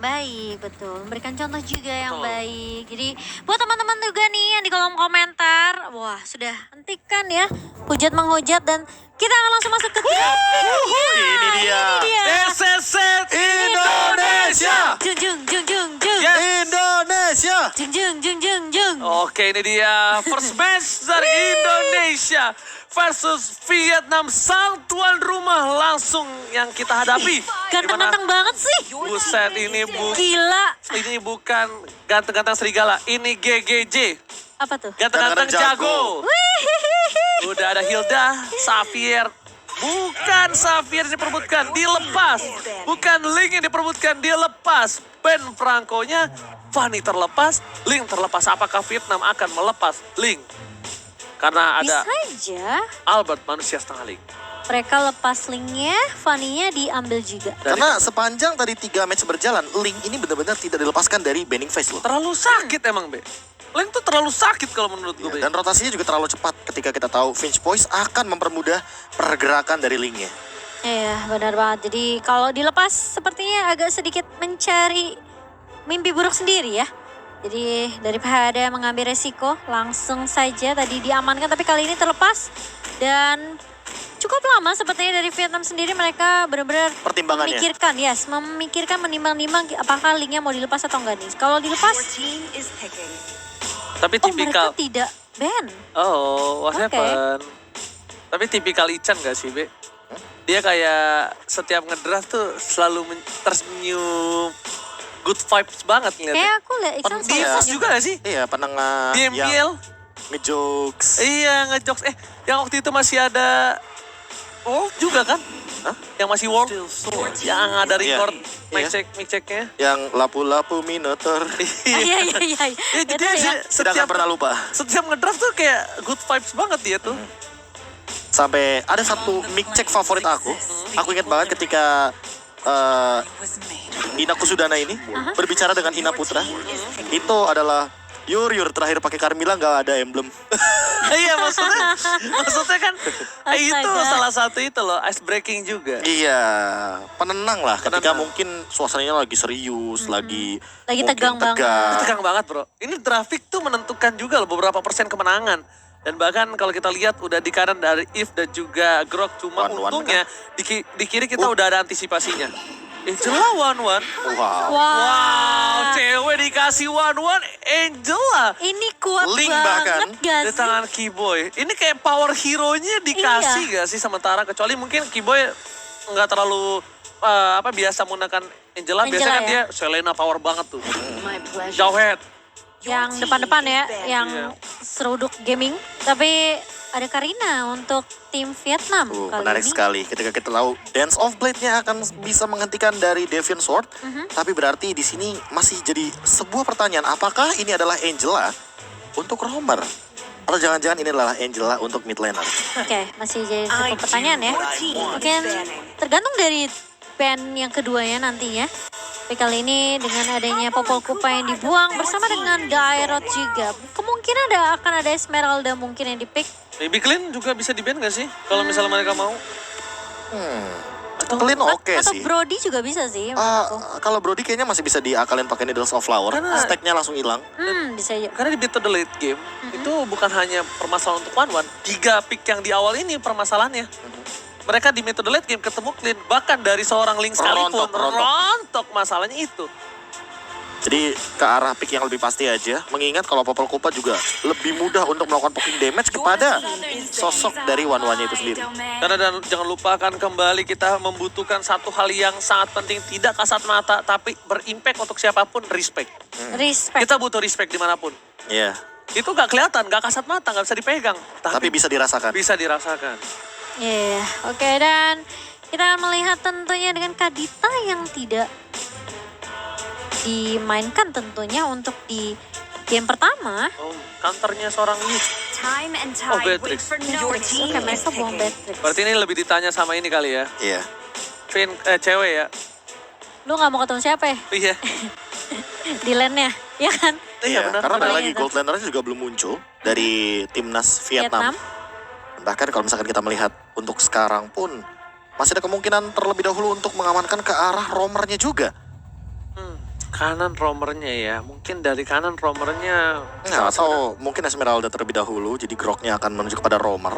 Baik, betul. Memberikan contoh juga yang Betul. baik. Jadi buat teman-teman juga nih yang di kolom komentar, wah sudah hentikan ya hujat menghujat dan kita akan langsung masuk ke Ini dia. SSZ Indonesia. Jung jung jung jung jung. Yes. Indonesia. Jung jung jung jung jung. Oke, ini dia first match dari Indonesia versus Vietnam, sang tuan rumah langsung yang kita hadapi. Ganteng-ganteng banget sih. Buset, Gila. ini bukan ganteng-ganteng serigala, ini GGJ. Apa tuh? Ganteng-ganteng Ganteng-ganteng jago. Udah ada Hilda, Xavier. Bukan Xavier yang diperbutkan, dilepas. Bukan Ling yang diperbutkan, dilepas. Ben Franco-nya, Fanny terlepas, Ling terlepas. Apakah Vietnam akan melepas Ling? Karena ada Bisa aja Albert, manusia setengah Ling. mereka lepas linknya, Fanny-nya diambil juga. Karena sepanjang tadi 3 match berjalan, Link ini benar-benar tidak dilepaskan dari Banning Face loh. Terlalu sakit emang, Be. Ling tuh terlalu sakit kalau menurut gue, Be. Dan rotasinya juga terlalu cepat ketika kita tahu Finch Poise akan mempermudah pergerakan dari Linknya. Iya, benar banget. Jadi kalau dilepas sepertinya agak sedikit mencari mimpi buruk sendiri ya. Jadi daripada mengambil resiko, langsung saja tadi diamankan. Tapi kali ini terlepas dan cukup lama sepertinya dari Vietnam sendiri mereka benar-benar Pertimbangannya. memikirkan menimbang-nimbang apakah linknya mau dilepas atau enggak nih. Kalau dilepas, Tapi oh mereka tipikal. tidak ban. Oh, what Oke. happened? Tapi tipikal Ican gak sih, Be? Dia kayak setiap ngedraft tuh selalu tersenyum. Good vibes banget ngeliatnya. Kayak aku lihat Iksan Dia selalu Fos juga gak sih? Iya, penengah Di yang MPL? ngejokes. Iya, ngejokes. Yang waktu itu masih ada World juga kan? Hah? Yang masih World? Yang ada record Iya. mic checknya. Yang lapu-lapu Minotaur. Iya iya iya. Ya, Itu jadi ya. Tidak akan pernah lupa. setiap ngedraft tuh kayak good vibes banget dia tuh. Sampai ada satu mic check favorit aku. Aku ingat banget ketika Ina Kusudana ini berbicara dengan Ina Putra. Itu adalah Yur terakhir pakai Carmilla nggak ada emblem. Iya, maksudnya kan itu Astaga. salah satu itu loh, ice breaking juga. Iya, penenang lah ketika Penenang. mungkin suasananya lagi serius, lagi Lagi mungkin tegang banget. Itu tegang banget, Bro. Ini traffic tuh menentukan juga loh beberapa persen kemenangan. Dan bahkan kalau kita lihat udah di kanan dari If dan juga Grok, cuma One-one untungnya di kiri kita udah ada antisipasinya. Angela 1-1. Wow. Wow, cewek dikasih 1-1 Angela. Ini kuat Link banget bahkan gak Di sih? tangan Keyboy. Ini kayak power hero-nya dikasih gak sih sementara, kecuali mungkin Keyboy nggak terlalu biasa menggunakan Angela. Biasanya kan ya? dia Selena power banget tuh. Jauh head. Yang depan-depan ya, yang Iya. seruduk gaming. Tapi ada Karina untuk tim Vietnam kali Menarik ini. sekali ketika kita tahu Dance of Blade-nya akan bisa menghentikan dari Deviant Sword. Tapi berarti di sini masih jadi sebuah pertanyaan, apakah ini adalah Angela untuk Romer? Atau jangan-jangan ini adalah Angela untuk mid laner? Oke, masih jadi cukup pertanyaan ya. Mungkin tergantung dari band yang keduanya nantinya. Tapi kali ini dengan adanya Popol Kupa yang dibuang bersama dengan Dairot juga. Kemungkinan akan ada Esmeralda mungkin yang dipick. Baby Clean juga bisa di-ban gak sih? Kalau misalnya mereka mau. Clean oke Atau sih. Brody juga bisa sih. Ah, menurutku. kalau Brody kayaknya masih bisa diakalin pakai Needles of Flower. Karena- Stack-nya langsung hilang. Bisa aja. Karena di beat to the late game, itu bukan hanya permasalahan untuk one-one. 3 pick yang di awal ini permasalahannya. Mereka di metode late game ketemu Clean, bahkan dari seorang Link sekalipun, rontok masalahnya itu. Jadi ke arah pick yang lebih pasti aja. Mengingat kalau Popol Kupa juga lebih mudah untuk melakukan poking damage kepada sosok dari one-one-nya itu sendiri. Karena dan jangan lupakan kembali kita membutuhkan satu hal yang sangat penting, tidak kasat mata, tapi berimpact untuk siapapun, respect. Respect. Kita butuh respect dimanapun. Iya, Itu gak kelihatan, gak kasat mata, gak bisa dipegang. tapi bisa dirasakan. bisa dirasakan. Iya, oke, dan kita akan melihat tentunya dengan Kadita yang tidak dimainkan tentunya untuk di game pertama. Oh, counternya seorang Lee. Oh, Beatrix. Oke, mereka buang Beatrix. Berarti ini lebih ditanya sama ini kali ya. Iya. Cewek ya. Lu gak mau ketemu siapa ya? Iya. Di lane-nya, ya kan? Iya, benar. karena benar. lagi Gold Laner-nya juga belum muncul dari timnas Vietnam. Bahkan kalau misalkan kita melihat untuk sekarang pun masih ada kemungkinan terlebih dahulu untuk mengamankan ke arah romernya juga. kanan romernya ya. Mungkin dari kanan romernya. Nah, atau mungkin Esmeralda terlebih dahulu, jadi Groknya akan menuju kepada Romer.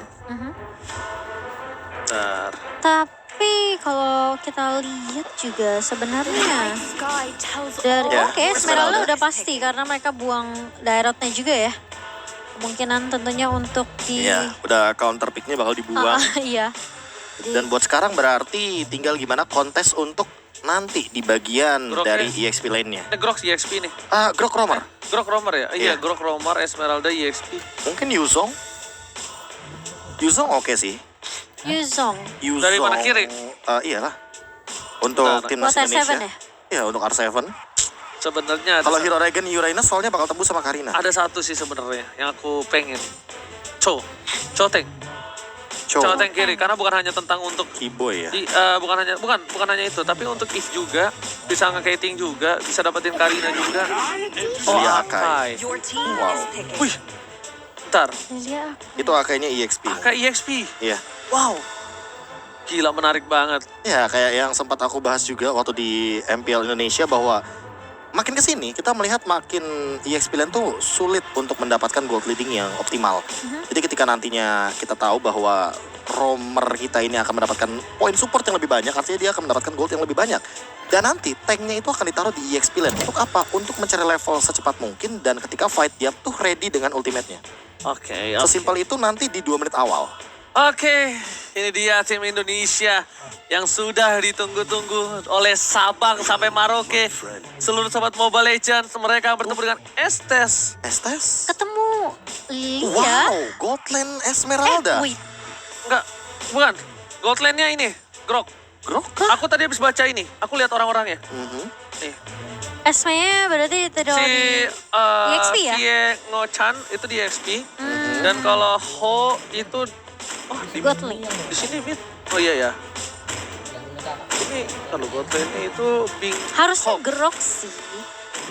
Bentar. Tapi kalau kita lihat juga sebenarnya dari Ya, oke Esmeralda. Esmeralda udah pasti karena mereka buang Dairotnya juga ya. Kemungkinan tentunya untuk di Iya, udah counter picknya bakal dibuang. iya. Dan buat sekarang berarti tinggal gimana kontes untuk nanti di bagian Grok dari ya. EXP lainnya. Ini Grok EXP nih. Grok Romer. Grok Romer ya? Iya. Iya, Grok Romer, Esmeralda EXP. Mungkin Yuzong. Yuzong oke sih. Yuzong. Yuzong. Dari mana kiri? Iyalah. Untuk Bentar. timnas Buat R7 Indonesia. ya? Iya, untuk R7. Sebenarnya Kalau Hero Regen Uranus soalnya bakal tembus sama Karina. ada satu sih sebenarnya yang aku pengen. Choteng. Cho. Choteng kiri karena bukan hanya tentang untuk Kiboy ya. bukan hanya itu, tapi untuk If juga bisa nge-kiting juga, bisa dapetin Karina juga. Oh, Iya, Akai. Wow. Wih. Bentar, Iya. Itu kayaknya EXP. Akai EXP. Iya. Wow. Gila, menarik banget. Ya, kayak yang sempat aku bahas juga waktu di MPL Indonesia bahwa makin kesini kita melihat makin EXP Lane tuh sulit untuk mendapatkan gold leading yang optimal. Jadi ketika nantinya kita tahu bahwa romer kita ini akan mendapatkan poin support yang lebih banyak, artinya dia akan mendapatkan gold yang lebih banyak. Dan nanti tanknya itu akan ditaruh di EXP Lane. Untuk apa? Untuk mencari level secepat mungkin dan ketika fight dia tuh ready dengan ultimate-nya. Oke. Sesimpel itu nanti di 2 menit awal. Oke, ini dia tim Indonesia yang sudah ditunggu-tunggu oleh Sabang sampai Maroke. Seluruh sobat Mobile Legends, mereka bertemu dengan Estes. Estes? Ketemu Lia. Wow, gold lane Esmeralda. Wait. Enggak, bukan. Gold lane-nya ini, Grok. Grok? Aku tadi habis baca ini, aku lihat orang-orangnya. Mhm. Nih, Esmenya berarti itu si EXP ya? Kie Ngo-chan itu di EXP. Dan kalau Ho itu di Godling. sini mid. Oh iya ya. Ini kalau gold lane-nya itu Bing Harusnya Hong. Grok sih.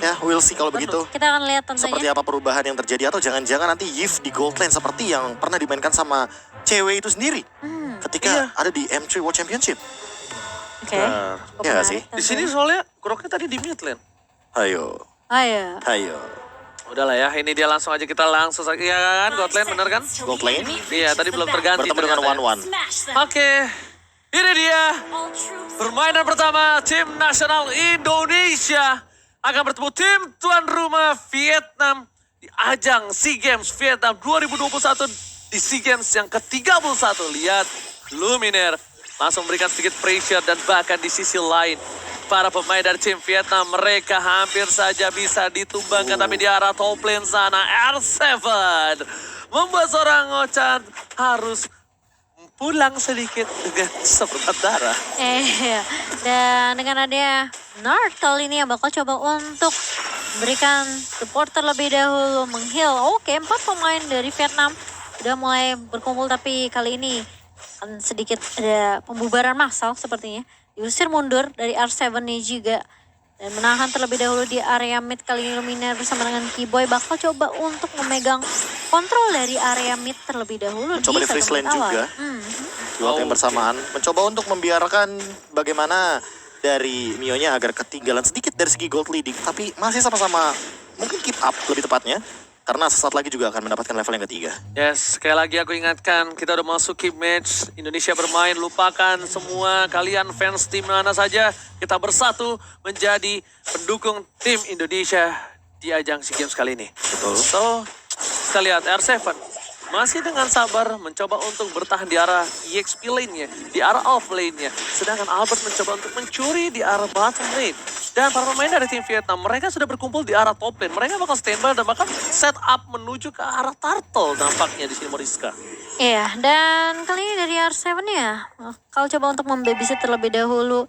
Ya, we'll see kalau begitu. Kita akan lihat Seperti tentunya. apa perubahan yang terjadi atau jangan-jangan nanti Yif di gold lane seperti yang pernah dimainkan sama cewek itu sendiri ketika Iya. ada di M3 World Championship. Oke. Nah, Cukup iya menarik sih. Di sini tentunya. soalnya Groknya tadi di mid lane. Ayo, Ayo. ayo. Udahlah ya, ini dia langsung aja kita langsung saja ya kan, gold lane bener kan? Gold lane Iya, tadi belum terganti. bertemu dengan ternyata ya. 1-1. Oke, ini dia permainan pertama tim nasional Indonesia akan bertemu tim tuan rumah Vietnam di ajang SEA Games Vietnam 2021 di SEA Games yang ke-31. Lihat, Luminaire langsung berikan sedikit pressure dan bahkan di sisi lain para pemain dari tim Vietnam mereka hampir saja bisa ditumbangkan tapi di arah top lane sana R7 membuat seorang Ngo-chan harus pulang sedikit dengan seperempat darah. Iya. Dan dengan adanya Nard kali ini yang bakal coba untuk berikan support terlebih dahulu, meng-heal. Oke, 4 pemain dari Vietnam udah mulai berkumpul tapi kali ini akan sedikit ada pembubaran massal sepertinya. Diusir mundur dari R7 nih juga. Dan menahan terlebih dahulu di area mid kali ini Luminaire bersama dengan Kiboy bakal coba untuk memegang kontrol dari area mid terlebih dahulu. Coba di freeze lane juga. Di waktu yang bersamaan mencoba untuk membiarkan bagaimana dari Mio-nya agar ketinggalan sedikit dari segi gold leading, tapi masih sama-sama mungkin keep up lebih tepatnya. Karena sesaat lagi juga akan mendapatkan level yang ketiga. Yes, sekali lagi aku ingatkan, kita udah masuki match Indonesia bermain, lupakan semua kalian fans tim mana saja, kita bersatu menjadi pendukung tim Indonesia di ajang SEA Games kali ini. Betul. So, kita lihat R7 masih dengan sabar mencoba untuk bertahan di arah EXP lane-nya, di arah off lane-nya. Sedangkan Albert mencoba untuk mencuri di arah bottom lane. Dan para pemain dari tim Vietnam, mereka sudah berkumpul di arah top lane. Mereka bakal standby dan bakal set up menuju ke arah turtle nampaknya di sini Moriska. Iya, dan kali ini dari R7 ya, kalau coba untuk membabysit terlebih dahulu,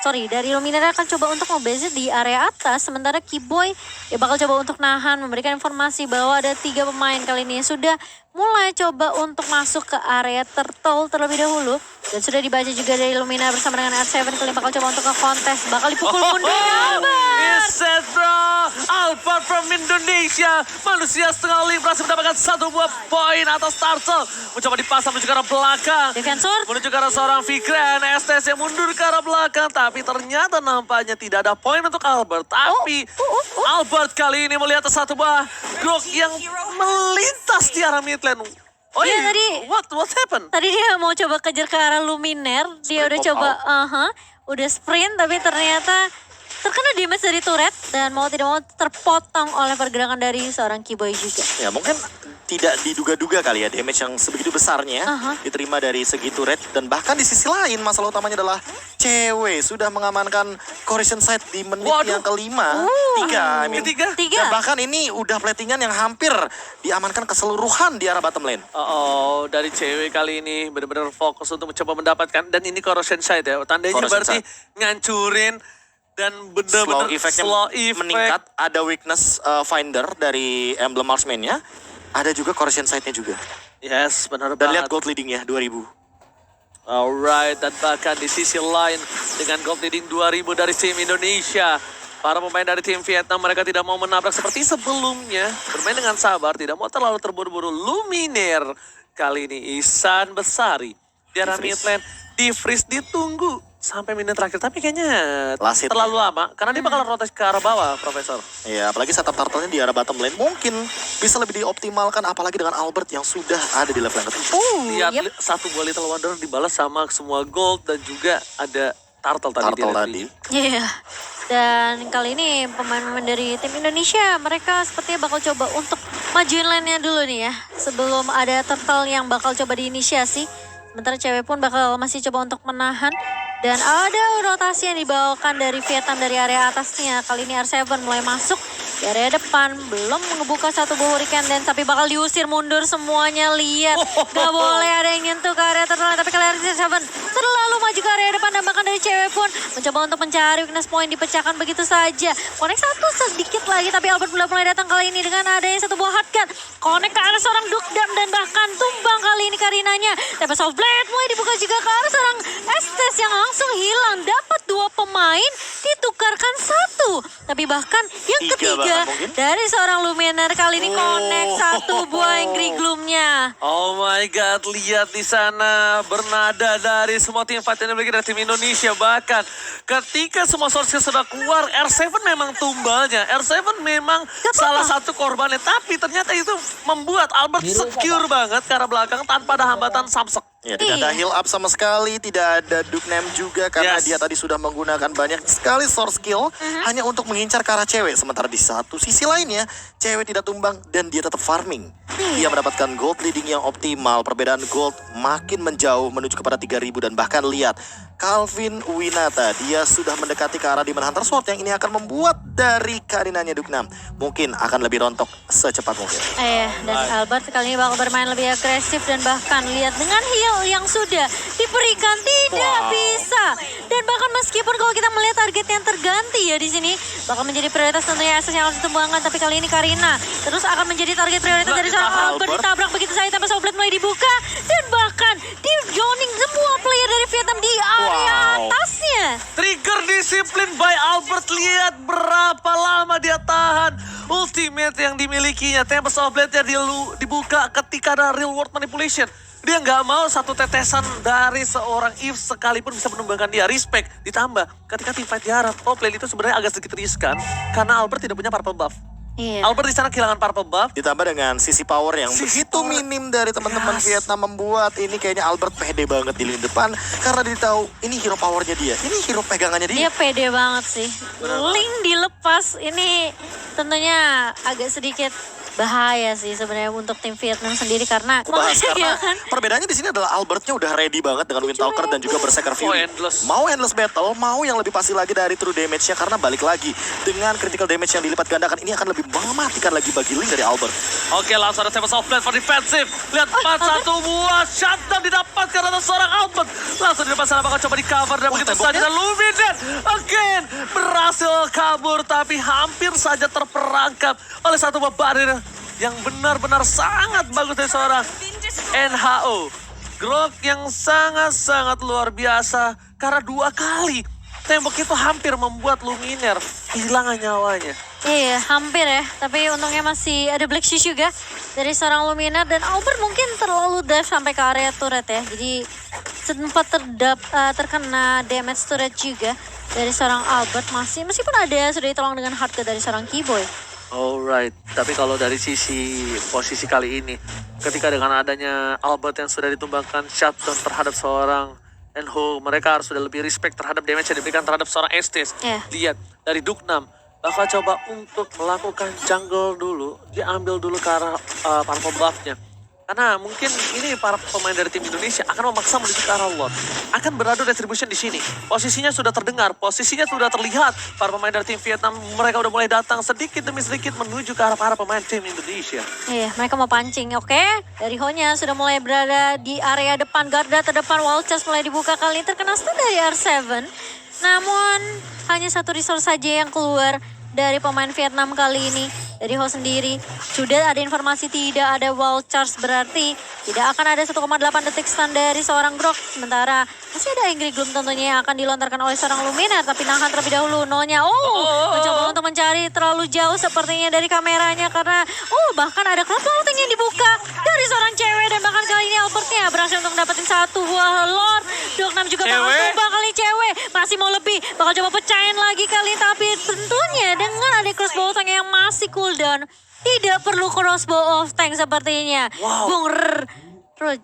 dari Luminaire akan coba untuk membabysit di area atas, sementara Kiboy ya bakal coba untuk nahan, memberikan informasi bahwa ada 3 pemain kali ini yang sudah mulai coba untuk masuk ke area turtle terlebih dahulu, dan sudah dibaca juga dari Luminaire bersama dengan R7 kali ini bakal coba untuk ke kontes, bakal dipukul mundur Albert. Is set bro, Albert from from Indonesia. Manusia setengah link berhasil mendapatkan satu buah poin atas Turtle. Mencoba dipasang menuju ke arah belakang. Deviant Sword. Menuju ke arah seorang Fikran. STS yang mundur ke arah belakang. Tapi ternyata nampaknya tidak ada poin untuk Albert. Tapi Albert kali ini melihat satu buah Grok yang melintas di arah mid lane. Oh Iya, iya, tadi what happened? Tadi dia mau coba kejar ke arah Luminer, dia Sprint udah pop coba, out. udah sprint tapi ternyata terkena damage dari turret dan mau tidak mau terpotong oleh pergerakan dari seorang Keyboy juga. Ya mungkin tidak diduga-duga kali ya damage yang sebegitu besarnya diterima dari segi turret. Dan bahkan di sisi lain masalah utamanya adalah cewek sudah mengamankan Corrosion Sight di menit Waduh. yang kelima. Tiga, I mean. Ketiga. Dan bahkan ini udah platingan yang hampir diamankan keseluruhan di arah bottom lane. Oh, dari cewek kali ini benar-benar fokus untuk mencoba mendapatkan. Dan ini Corrosion Sight ya. Tandanya Corrosion berarti ngancurin dan benar-benar Slow effect-nya slow effect. meningkat. Ada weakness finder dari emblem marksman-nya. Ada juga Corrosion Sight-nya juga. Yes, benar Dan lihat banget. gold leading-nya 2000. Alright, dan bahkan di sisi lain dengan gold leading 2000 dari tim Indonesia. Para pemain dari tim Vietnam mereka tidak mau menabrak seperti sebelumnya. Bermain dengan sabar, tidak mau terlalu terburu-buru. Luminer kali ini Ihsan Besari. Di arah mid lane, di freeze ditunggu sampai menit terakhir. Tapi kayaknya Last hit. terlalu lama karena dia bakal rotasi ke arah bawah, Profesor. Ya, apalagi setup turtle-nya di arah bottom lane mungkin bisa lebih dioptimalkan, apalagi dengan Albert yang sudah ada di level yang ketiga. Lihat Yep. satu buah Little Wonder dibalas sama semua gold dan juga ada turtle tadi. Turtle di tadi. Iya. Dan kali ini pemain-pemain dari tim Indonesia mereka sepertinya bakal coba untuk majuin lane-nya dulu nih ya. Sebelum ada turtle yang bakal coba diinisiasi. Sementara cewek pun bakal masih coba untuk menahan. Dan ada rotasi yang dibawakan dari Vietnam dari area atasnya. Kali ini R7 mulai masuk di area depan. Belum ngebuka satu buah hurricane dan tapi bakal diusir mundur semuanya. Lihat, gak boleh ada yang nyentuh ke area terlalu. Tapi kali ini R7 terlalu maju ke area depan dan bahkan dari cewek pun mencoba untuk mencari weakness point, dipecahkan begitu saja. Connect satu sedikit lagi tapi Albert mulai datang kali ini dengan adanya satu buah hard gun. Connect ke arah seorang Dukdam dan bahkan tumbang kali ini Karinanya. Tempest of Blade mulai dibuka juga ke arah seorang Estes yang langsung hilang. Dapat dua pemain, ditukarkan satu. Tapi bahkan yang Tiga Iya, ketiga bahkan mungkin. dari seorang Luminer kali ini connect satu buah Angry Gloom-nya. Oh my god, lihat di sana bernada dari semua tim fight yang dimiliki dari tim Indonesia. Bahkan ketika semua source sudah keluar, R7 memang tumbalnya. R7 memang salah satu korbannya. Tapi ternyata itu membuat Albert secure banget ke arah belakang tanpa ada hambatan Samsek. Ya, tidak ada heal up sama sekali, tidak ada Duknem juga karena Yes. dia tadi sudah menggunakan banyak sekali source skill hanya untuk mengincar ke arah cewek. Sementara di satu sisi lainnya, cewek tidak tumbang dan dia tetap farming. Dia mendapatkan gold leading yang optimal, perbedaan gold makin menjauh menuju kepada 3000 dan bahkan lihat Calvin Winata, dia sudah mendekati ke arah Demon Hunter Sword yang ini akan membuat dari Karinanya Duknem mungkin akan lebih rontok secepat mungkin. Dan Albert kali ini bakal bermain lebih agresif dan bahkan lihat dengan heal yang sudah diberikan tidak bisa. Dan bahkan meskipun kalau kita melihat target yang terganti ya di sini bakal menjadi prioritas tentunya SS yang harus ditumbangkan, tapi kali ini Karina terus akan menjadi target prioritas dari seorang Albert. Ditabrak begitu saja tanpa Soblet mulai dibuka dan bahkan di joining semua player dari Vietnam di area atasnya. Trigger disiplin by Albert, lihat berapa lama dia tahan ultimate yang dimilikinya. Tempest of Blade-nya dibuka ketika ada real world manipulation. Dia nggak mau satu tetesan dari seorang Eve sekalipun bisa menumbangkan dia. Respect, ditambah ketika team fight di arah top lane itu sebenarnya agak sedikit riskan karena Albert tidak punya purple buff. Iya. Albert di sana kehilangan purple buff. Ditambah dengan sisi power yang Sisi begitu power. minim dari teman-teman Yes. Vietnam membuat ini kayaknya Albert pede banget di lini depan karena dia tahu ini hero powernya dia, ini hero pegangannya dia. Dia pede banget sih. Link dilepas ini tentunya agak sedikit bahaya sih sebenarnya untuk tim Vietnam sendiri karena Aku bahas karena ya kan? perbedaannya di sini adalah Albertnya udah ready banget dengan Windtalker dan juga Berserker Fury. endless. Mau endless battle, mau yang lebih pasti lagi dari true damage-nya karena balik lagi dengan critical damage yang dilipat gandakan ini akan lebih mematikan lagi bagi Link dari Albert. Oke, langsung ada Tempest of Blade for defensive. Lihat 4-1 buah shutdown didapatkan oleh seorang Albert. Langsung di depan sana bakal coba di cover dan begitu saja. Dan Luminer again berhasil kabur tapi hampir saja terperangkap oleh satu buah barrier yang benar-benar sangat bagus dari seorang NHO. Grok yang sangat-sangat luar biasa karena 2 kali tembok itu hampir membuat Luminar kehilangan nyawanya. Iya, hampir ya. Tapi untungnya masih ada Black Shoes juga dari seorang Luminar. Dan Albert mungkin terlalu dive sampai ke area turret ya. Jadi sempat terkena damage turret juga dari seorang Albert. Meskipun ada sudah ditolong dengan hardcore dari seorang Keyboy. Alright, tapi kalau dari sisi posisi kali ini, ketika dengan adanya Albert yang sudah ditumbangkan shutdown terhadap seorang Enho, mereka harus sudah lebih respect terhadap damage yang diberikan terhadap seorang Estes. Yeah. Lihat, dari Dugnam, bakal coba untuk melakukan jungle dulu, dia ambil dulu ke arah para pembuffnya. Karena mungkin ini para pemain dari tim Indonesia akan memaksa menuju ke arah Lord. Akan beradu retribution di sini. Posisinya sudah terdengar, posisinya sudah terlihat. Para pemain dari tim Vietnam, mereka udah mulai datang sedikit demi sedikit menuju ke arah para pemain tim Indonesia. Iya, mereka mau pancing, oke. Dari Honya sudah mulai berada di area depan, garda terdepan, wall chest mulai dibuka kali ini terkena stun dari R7. Namun, hanya satu resource saja yang keluar dari pemain Vietnam kali ini. Dari Ho sendiri, sudah ada informasi tidak ada wall charge, berarti tidak akan ada 1,8 detik stun dari seorang Grok. Sementara masih ada Angry Gloom tentunya yang akan dilontarkan oleh seorang Luminar, tapi nahan terlebih dahulu. Nonya, mencoba untuk mencari terlalu jauh sepertinya dari kameranya karena, bahkan ada crowd vaulting yang dibuka dari seorang cewek dan bahkan kali ini Albertnya berhasil untuk mendapatkan satu buah Lord. Dugnam juga bakal tumbang kali cewek, masih mau lebih, bakal coba pecahin lagi kali, tapi tentunya dengan ada crossbow tank yang masih cooldown, tidak perlu crossbow of tank sepertinya. Wow. Bung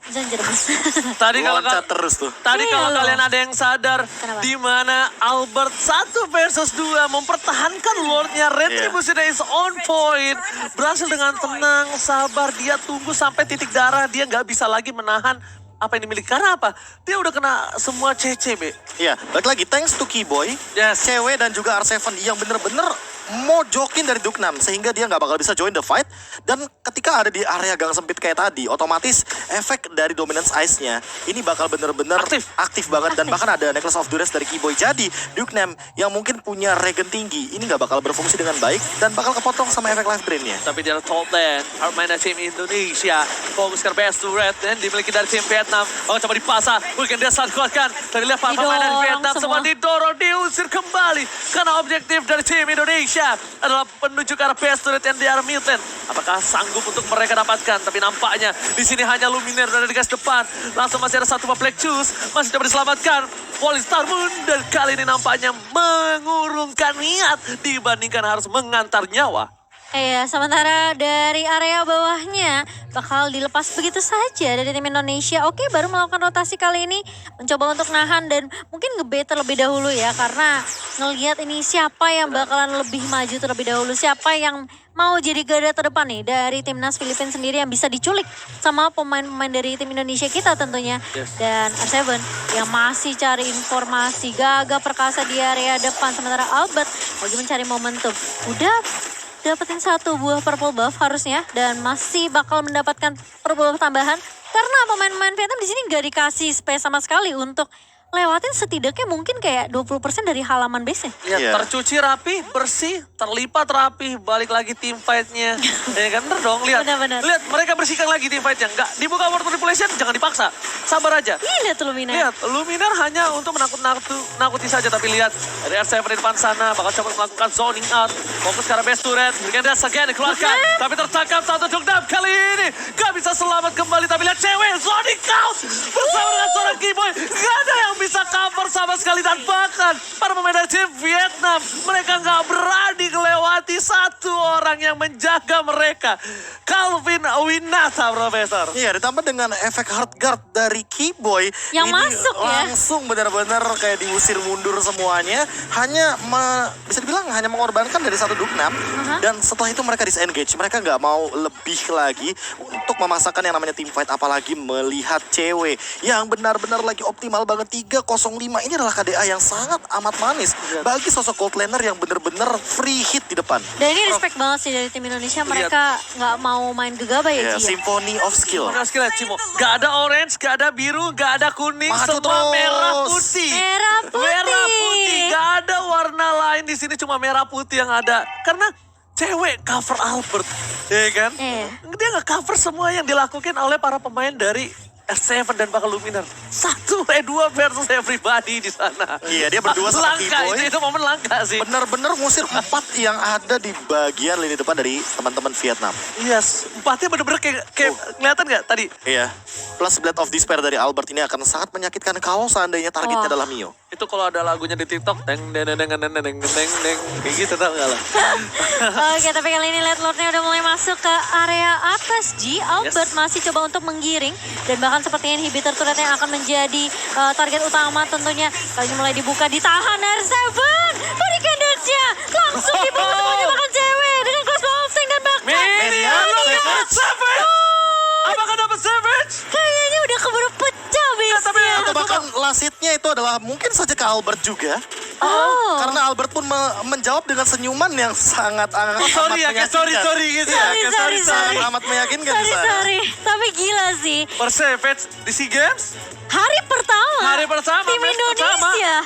Zanjer mas. Tadi kalau Loncat terus tuh. Tadi Iya kalau loh. kalian ada yang sadar Kenapa? di mana Albert 1 versus 2 mempertahankan Lordnya, retribution is on point, berhasil dengan tenang, sabar, dia tunggu sampai titik darah, dia nggak bisa lagi menahan apa yang dimiliki. Karena apa? Dia udah kena semua CC, Be. Iya, balik lagi thanks to Keyboy, Yes. cewek dan juga R7 yang bener-bener mojokin dari Dugnam sehingga dia nggak bakal bisa join the fight. Dan ketika ada di area gang sempit kayak tadi, otomatis efek dari dominance ice-nya ini bakal bener-bener aktif banget. Dan bahkan ada Necklace of Duress dari Keyboy. Jadi Dugnam yang mungkin punya regen tinggi ini nggak bakal berfungsi dengan baik dan bakal kepotong sama efek life drain-nya. Tapi dia top lane, permainan tim Indonesia fokus ke best to red dan dimiliki dari tim Vietnam. Oh, coba dipasang, mungkin dia saat kuatkan. Dari lihat para pemain dari Didorong Vietnam semua semua. didorong, diusir kembali. Karena objektif dari tim Indonesia adalah menuju ke arah best to red and they are mutant. Apakah sanggup untuk mereka dapatkan? Tapi nampaknya di sini hanya Luminar berada di garis depan. Langsung masih ada satu Black Shoes, masih dapat diselamatkan. Polystar Moon dan kali ini nampaknya mengurungkan niat dibandingkan harus mengantar nyawa. Iya, sementara dari area bawahnya bakal dilepas begitu saja dari tim Indonesia. Oke, baru melakukan rotasi kali ini, mencoba untuk nahan dan mungkin nge-bait terlebih dahulu ya. Karena ngelihat ini siapa yang bakalan lebih maju terlebih dahulu. Siapa yang mau jadi garda terdepan nih dari timnas Filipina sendiri yang bisa diculik sama pemain-pemain dari tim Indonesia kita tentunya. Yes. Dan R7 yang masih cari informasi, gagah perkasa di area depan. Sementara Albert lagi mencari momentum. Udah dapetin satu buah purple buff harusnya dan masih bakal mendapatkan purple buff tambahan karena pemain-pemain Vietnam di sini nggak dikasih space sama sekali untuk lewatin setidaknya mungkin kayak 20% dari halaman base-nya. Ya, Iya. tercuci rapi, bersih, terlipat rapi, balik lagi tim fight-nya. Ya kan, bener dong, lihat. Benar-benar. Lihat, mereka bersihkan lagi tim fight-nya. Nggak dibuka world manipulation, jangan dipaksa. Sabar aja. Lihat tuh Lumina. Lihat, Luminar hanya untuk nakuti saja. Tapi lihat, dari R7 di depan sana, bakal coba melakukan zoning out. Fokus ke arah best turret, berikan dia again dikeluarkan. Tapi tertangkap satu Dugnam kali ini. Gak bisa selamat kembali, tapi lihat cewek, zoning out. Bersama dengan seorang Keyboy, gak ada yang bisa cover sama sekali. Dan bahkan para pemain dari tim Vietnam, mereka nggak berani melewati satu orang yang menjaga mereka. Calvin Winata, Profesor. Iya, ditambah dengan efek hard guard dari Keyboy. Yang ini masuk ya. langsung benar-benar kayak diusir mundur semuanya. Hanya bisa dibilang hanya mengorbankan dari satu Dugnam. Dan setelah itu mereka disengage. Mereka nggak mau lebih lagi untuk memasakkan yang namanya team fight. Apalagi melihat cewek yang benar-benar lagi optimal banget. 3-0-5 ini adalah KDA yang sangat amat manis. Bagi sosok gold laner yang benar-benar free hit di depan. Dan ini respect banget sih dari tim Indonesia. Mereka nggak mau main gegabah ya Ya, Ji. Symphony of Skill. Mana skill Cimo? Gak ada orange, gak ada biru, gak ada kuning, Maju semua terus. merah putih. Merah putih. Merah putih, gak ada warna lain di sini, cuma merah putih yang ada. Karena cewek cover Albert, ya kan? Iya. Dia nggak cover semua yang dilakukan oleh para pemain dari R7 dan bakal Luminar. 2 versus everybody di sana. Iya, dia berdua sama Langka, T-Boy. itu momen langka sih. Bener-bener ngusir 4 yang ada di bagian lini depan dari teman-teman Vietnam. Yes, 4-nya bener-bener kayak kelihatan nggak tadi? Iya. Plus Blade of Despair dari Albert ini akan sangat menyakitkan kalau seandainya targetnya Wah. adalah Mio. Itu kalau ada lagunya di TikTok, deng deng deng deng deng deng deng deng, kayak gitu tau nggak lah? Oke, tapi kali ini Late Lord-nya udah mulai masuk ke area atas, Ji. Albert masih coba untuk menggiring. Dan bahkan sepertinya inhibitor turret yang akan menjadi target utama tentunya. Kali ini mulai dibuka, ditahan R7. Berikan dance-nya. Langsung dibuka semuanya bahkan cewek. Dengan crossbow Olsen dan bahkan. Minion Savage. Savage! Apakah dapat Savage? Kayaknya udah keburu pecah, base-nya. Atau bahkan lasitnya itu adalah mungkin saja ke Albert juga. Oh. Karena Albert pun menjawab dengan senyuman yang sangat Sorry ya, kayak sorry gitu ya. Sorry, Kayak sorry. Sangat amat meyakinkan di sana. Sorry. Tapi gila sih. Per Savage di SEA Games, Hari pertama. Hari pertama, Tim match pertama. Indonesia.